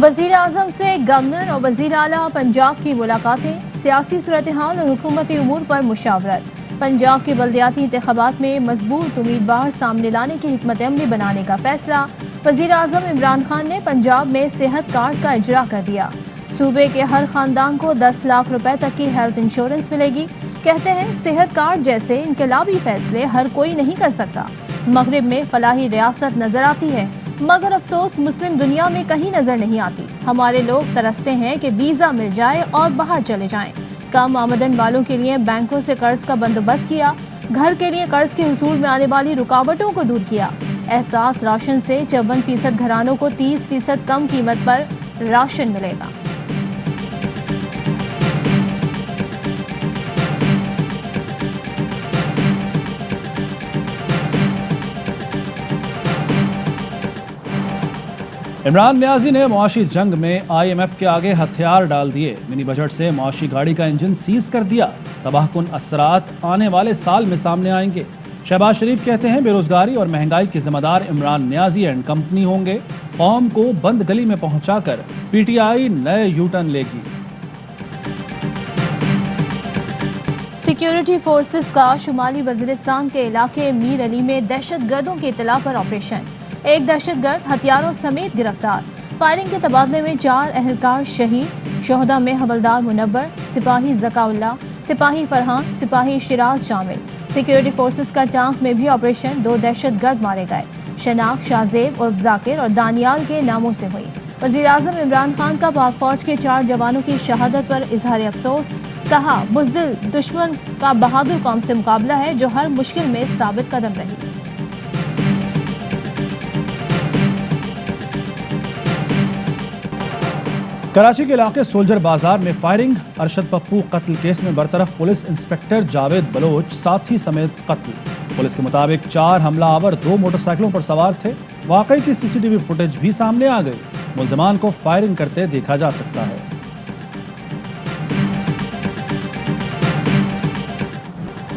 وزیر اعظم سے گورنر اور وزیر اعلیٰ پنجاب کی ملاقاتیں، سیاسی صورتحال اور حکومتی امور پر مشاورت۔ پنجاب کے بلدیاتی انتخابات میں مضبوط امیدوار سامنے لانے کی حکمت عملی بنانے کا فیصلہ۔ وزیر اعظم عمران خان نے پنجاب میں صحت کارڈ کا اجرا کر دیا۔ صوبے کے ہر خاندان کو 10 لاکھ روپے تک کی ہیلتھ انشورنس ملے گی۔ کہتے ہیں صحت کارڈ جیسے انقلابی فیصلے ہر کوئی نہیں کر سکتا۔ مغرب میں فلاحی ریاست نظر آتی ہے، مگر افسوس مسلم دنیا میں کہیں نظر نہیں آتی۔ ہمارے لوگ ترستے ہیں کہ ویزا مل جائے اور باہر چلے جائیں۔ کم آمدن والوں کے لیے بینکوں سے قرض کا بندوبست کیا، گھر کے لیے قرض کے حصول میں آنے والی رکاوٹوں کو دور کیا۔ احساس راشن سے 54% گھرانوں کو 30% کم قیمت پر راشن ملے گا۔ عمران نیازی نے معاشی جنگ میں IMF کے آگے ہتھیار ڈال دیے۔ منی بجٹ سے معاشی گاڑی کا انجن سیز کر دیا۔ تباہ کن اثرات آنے والے سال میں سامنے آئیں گے۔ شہباز شریف کہتے ہیں بے روزگاری اور مہنگائی کے ذمہ دار عمران نیازی اینڈ کمپنی ہوں گے۔ قوم کو بند گلی میں پہنچا کر PTI نئے یو ٹرن لے گی۔ سیکیورٹی فورسز کا شمالی وزیرستان کے علاقے میر علی میں دہشت گردوں کی اطلاع پر آپریشن۔ ایک دہشت گرد ہتھیاروں سمیت گرفتار۔ فائرنگ کے تبادلے میں 4 اہلکار شہید۔ شہداء میں حوالدار منور، سپاہی ذکا اللہ، سپاہی فرحان، سپاہی شراز شامل۔ سیکیورٹی فورسز کا ٹانک میں بھی آپریشن، 2 دہشت گرد مارے گئے۔ شناخت شاہزیب عرف ذاکر اور دانیال کے ناموں سے ہوئی۔ وزیر اعظم عمران خان کا پاک فوج کے 4 جوانوں کی شہادت پر اظہار افسوس۔ کہا بزدل دشمن کا بہادر قوم سے مقابلہ ہے جو ہر مشکل میں ثابت قدم رہی۔ کراچی کے علاقے سولجر بازار میں فائرنگ، ارشد پپو قتل کیس میں برطرف پولیس انسپکٹر جاوید بلوچ ساتھی سمیت قتل۔ پولیس کے مطابق 4 حملہ آور 2 موٹر سائیکلوں پر سوار تھے۔ واقعے کی CCTV فوٹیج بھی سامنے آ گئی۔ ملزمان کو فائرنگ کرتے دیکھا جا سکتا ہے۔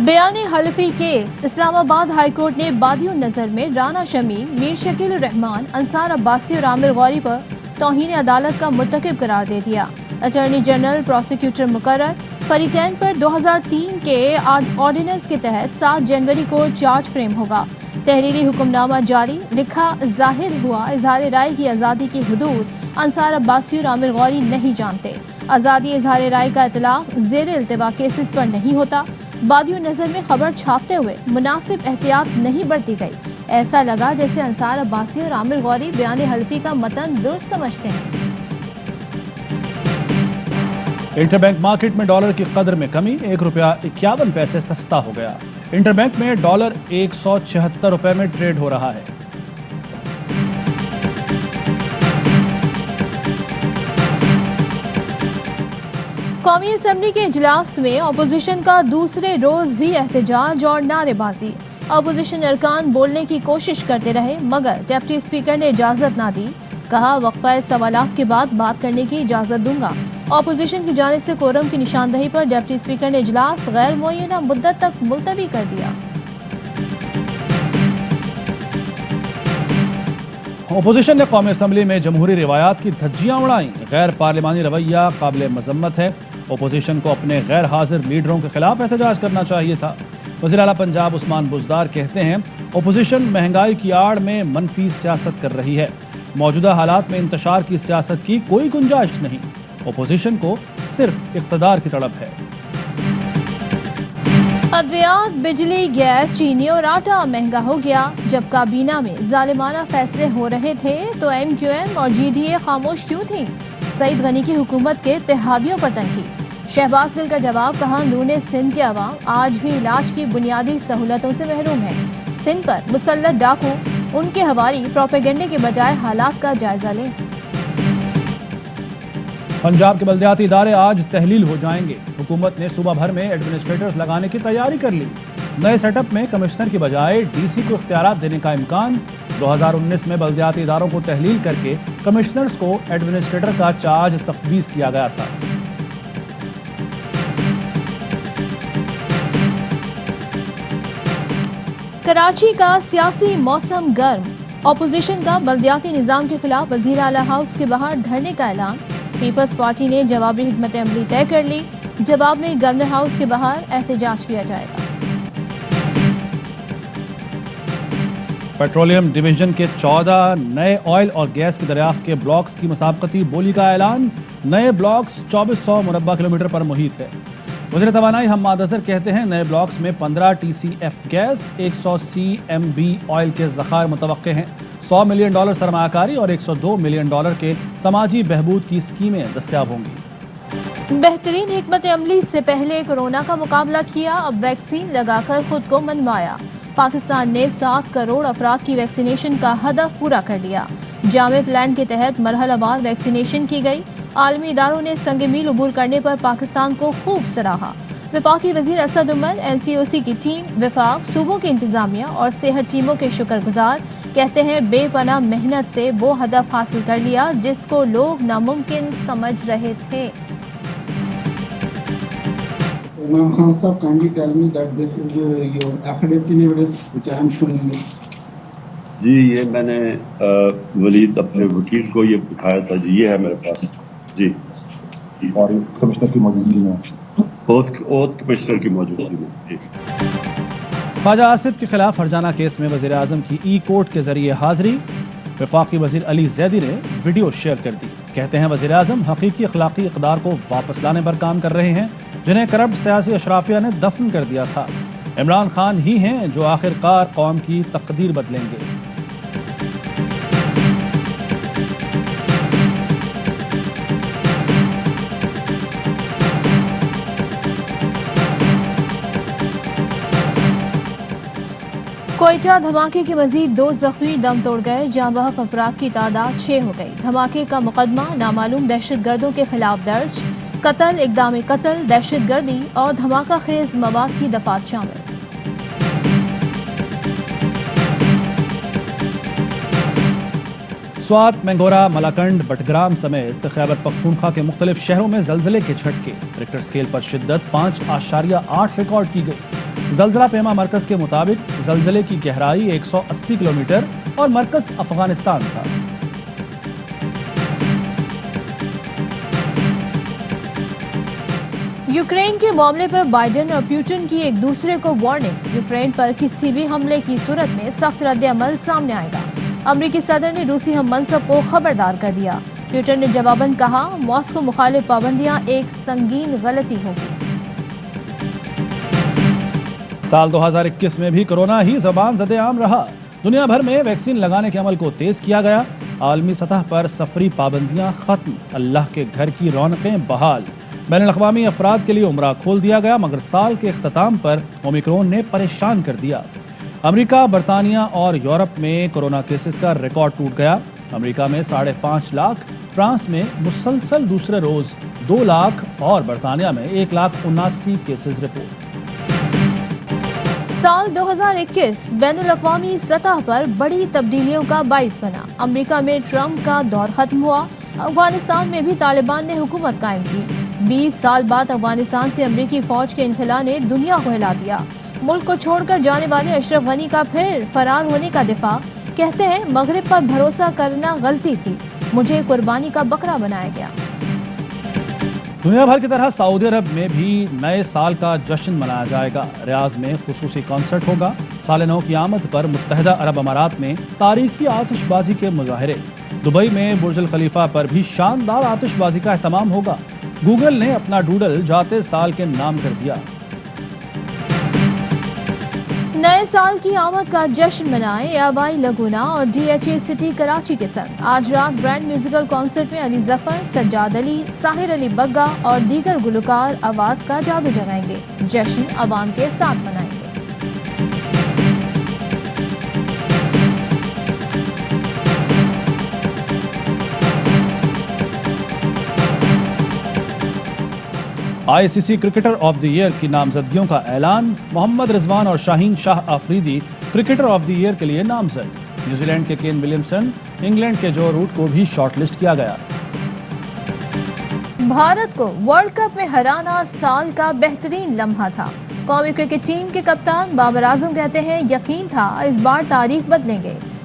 بیان حلفی کیس، اسلام آباد ہائی کورٹ نے بادی النظر میں رانا شمیم، میر شکیل الرحمان، انصار عباسی اور عامر غوری پر توہین عدالت کا مرتکب قرار دے دیا۔ اٹارنی جنرل پروسیکیوٹر مقرر۔ فریقین پر 2003 کے آرڈیننس کے تحت 7 جنوری کو چارج فریم ہوگا۔ تحریری حکم نامہ جاری۔ لکھا ظاہر ہوا اظہار رائے کی آزادی کی حدود انصار عباسی اور عامر غوری نہیں جانتے۔ آزادی اظہار رائے کا اطلاق زیر التوا کیسز پر نہیں ہوتا۔ بادی النظر میں خبر چھاپتے ہوئے مناسب احتیاط نہیں برتی گئی۔ ایسا لگا جیسے انصار عباسی اور عامر غوری بیان حلفی کا متن درست سمجھتے ہیں۔ انٹر بینک مارکیٹ میں ڈالر کی قدر میں کمی، 1 روپیہ 51 پیسے سستا ہو گیا۔ انٹر بینک میں ڈالر 176 روپے میں ٹریڈ ہو رہا ہے۔ قومی اسمبلی کے اجلاس میں اپوزیشن کا دوسرے روز بھی احتجاج اور نعرے بازی۔ اپوزیشن ارکان بولنے کی کوشش کرتے رہے مگر ڈپٹی اسپیکر نے اجازت نہ دی۔ کہا وقفہ سوالات کے بعد بات کرنے کی اجازت دوں گا۔ اپوزیشن کی جانب سے کورم کی نشاندہی پر ڈپٹی اسپیکر نے اجلاس غیر معینہ مدت تک ملتوی کر دیا۔ اپوزیشن نے قومی اسمبلی میں جمہوری روایات کی دھجیاں اڑائیں۔ غیر پارلیمانی رویہ قابل مذمت ہے۔ اپوزیشن کو اپنے غیر حاضر لیڈروں کے خلاف احتجاج کرنا چاہیے تھا۔ وزیر اعلیٰ پنجاب عثمان بزدار کہتے ہیں اپوزیشن مہنگائی کی آڑ میں منفی سیاست کر رہی ہے۔ موجودہ حالات میں انتشار کی سیاست کی کوئی گنجائش نہیں۔ اپوزیشن کو صرف اقتدار کی طلب ہے۔ ادویات، بجلی، گیس، چینی اور آٹا مہنگا ہو گیا۔ جب کابینہ میں ظالمانہ فیصلے ہو رہے تھے تو MQM اور GDA خاموش کیوں تھی؟ سعید غنی کی حکومت کے اتحادیوں پر تنقید۔ شہباز گل کا جواب، کہا اندرون سندھ کے عوام آج بھی علاج کی بنیادی سہولتوں سے محروم ہیں۔ سندھ پر مسلط ڈاکو، ان کے حوالی پروپیگنڈے کے بجائے حالات کا جائزہ لیں۔ پنجاب کے بلدیاتی ادارے آج تحلیل ہو جائیں گے۔ حکومت نے صوبہ بھر میں ایڈمنسٹریٹرز لگانے کی تیاری کر لی۔ نئے سیٹ اپ میں کمشنر کی بجائے DC کو اختیارات دینے کا امکان۔ 2019 میں بلدیاتی اداروں کو تحلیل کر کے کمشنرز کو ایڈمنسٹریٹر کا چارج تفویض کیا گیا تھا۔ کراچی کا سیاسی موسم گرم، اپوزیشن کا بلدیاتی نظام کے خلاف وزیر اعلیٰ ہاؤس کے باہر دھرنے کا اعلان، پیپلز پارٹی نے جوابی حکمت عملی طے کر لی، جواب میں گورنر ہاؤس کے باہر احتجاج کیا جائے گا۔ پیٹرولیم ڈویژن کے 14 نئے آئل اور گیس کی دریافت کے بلاکس کی مسابقتی بولی کا اعلان، نئے بلاکس 2400 مربع کلومیٹر پر محیط ہے۔ وزیر توانائی حماد اظہر کہتے ہیں نئے بلاکس میں 15 TCF گیس، 100 CMB آئل کے ذخائر متوقع ہیں، $100 ملین سرمایہ کاری اور $102 ملین کے سماجی بہبود کی اسکیمیں دستیاب ہوں گی۔ بہترین حکمت عملی سے پہلے کورونا کا مقابلہ کیا، اب ویکسین لگا کر خود کو منوایا۔ پاکستان نے 7 کروڑ افراد کی ویکسینیشن کا ہدف پورا کر لیا۔ جامع پلان کے تحت مرحلہ وار ویکسینیشن کی گئی۔ عالمی اداروں نے سنگ میل عبور کرنے پر پاکستان کو خوب سراہا۔ وفاقی وزیر اسد عمر NCOC کی ٹیم، وفاق، صوبوں کی انتظامیہ اور صحت ٹیموں کے شکر گزار، کہتے ہیں بے پناہ محنت سے وہ ہدف حاصل کر لیا جس کو لوگ ناممکن سمجھ رہے تھے۔ Imam Khan sir, kindly tell me that this is your affidavit in evidence which I am showing you. جی یہ میں نے ولید اپنے وکیل کو یہ دکھایا تھا، جی یہ ہے میرے پاس جی، اور کمشنر کی موجودگی میں اوتھ کمشنر کی موجودگی میں جی۔ خواجہ آصف کے خلاف ہرجانہ کیس میں وزیر اعظم کی ای کورٹ کے ذریعے حاضری، وفاقی وزیر علی زیدی نے ویڈیو شیئر کر دی۔ کہتے ہیں وزیر اعظم حقیقی اخلاقی اقدار کو واپس لانے پر کام کر رہے ہیں جنہیں کرپٹ سیاسی اشرافیہ نے دفن کر دیا تھا۔ عمران خان ہی ہیں جو آخر کار قوم کی تقدیر بدلیں گے۔ کوئٹہ دھماکے کے مزید 2 زخمی دم توڑ گئے، جاں بحق افراد کی تعداد 6 ہو گئی۔ دھماکے کا مقدمہ نامعلوم دہشت گردوں کے خلاف درج، قتل، اقدام قتل، دہشت گردی اور دھماکہ خیز مواد کی دفعات شامل۔ سوات، مینگورہ، ملاکنڈ، بٹگرام سمیت خیبر پختونخوا کے مختلف شہروں میں زلزلے کے جھٹکے، ریکٹر اسکیل پر شدت 5.8 ریکارڈ کی گئی۔ زلزلہ پیما مرکز کے مطابق زلزلے کی گہرائی 180 کلومیٹر اور مرکز افغانستان تھا۔ یوکرین کے معاملے پر بائیڈن اور پیوٹن کی ایک دوسرے کو وارننگ، یوکرین پر کسی بھی حملے کی صورت میں سخت رد عمل سامنے آئے گا۔ امریکی صدر نے روسی ہم منصب کو خبردار کر دیا۔ پیوٹن نے جواباً کہا ماسکو مخالف پابندیاں ایک سنگین غلطی ہوگی۔ سال 2021 میں بھی کورونا ہی زبان زد عام رہا۔ دنیا بھر میں ویکسین لگانے کے عمل کو تیز کیا گیا، عالمی سطح پر سفری پابندیاں ختم، اللہ کے گھر کی رونقیں بحال، بین الاقوامی افراد کے لیے عمرہ کھول دیا گیا، مگر سال کے اختتام پر اومیکرون نے پریشان کر دیا۔ امریکہ، برطانیہ اور یورپ میں کورونا کیسز کا ریکارڈ ٹوٹ گیا۔ امریکہ میں 5.5 لاکھ، فرانس میں مسلسل دوسرے روز 2 لاکھ اور برطانیہ میں 1,79,000 کیسز رپورٹ۔ سال 2021 بین الاقوامی سطح پر بڑی تبدیلیوں کا باعث بنا۔ امریکہ میں ٹرمپ کا دور ختم ہوا، افغانستان میں بھی طالبان نے حکومت قائم کی۔ 20 سال بعد افغانستان سے امریکی فوج کے انخلا نے دنیا کو ہلا دیا۔ ملک کو چھوڑ کر جانے والے اشرف غنی کا پھر فرار ہونے کا دفاع، کہتے ہیں مغرب پر بھروسہ کرنا غلطی تھی، مجھے قربانی کا بکرا بنایا گیا۔ دنیا بھر کی طرح سعودی عرب میں بھی نئے سال کا جشن منایا جائے گا۔ ریاض میں خصوصی کنسرٹ ہوگا۔ سال نو کی آمد پر متحدہ عرب امارات میں تاریخی آتش بازی کے مظاہرے۔ دبئی میں برج الخلیفہ پر بھی شاندار آتش بازی کا اہتمام ہوگا۔ گوگل نے اپنا ڈوڈل جاتے سال کے نام کر دیا۔ نئے سال کی آمد کا جشن منائے آبائی لگونا اور DHA سٹی کراچی کے سنگ۔ آج رات گرینڈ میوزیکل کنسرٹ میں علی ظفر، سجاد علی، ساحر علی بگا اور دیگر گلوکار آواز کا جادو جگائیں گے۔ جشن عوام کے ساتھ منائیں گے۔ ICC cricketer of the year کی نامزدگیوں کا اعلان، محمد رضوان اور Shaheen Shah Afridi cricketer of the year کے لیے نامزد۔ نیوزی لینڈ کے کین ولیمسن، انگلینڈ کے جو روٹ کو بھی شارٹ لسٹ کیا گیا۔ بھارت کو ورلڈ کپ میں ہرانا سال کا بہترین لمحہ تھا۔ قومی کرکٹ ٹیم کے کپتان بابر اعظم کہتے ہیں یقین تھا اس بار تاریخ بدلیں گے۔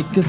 21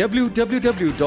www.arYnews.tv।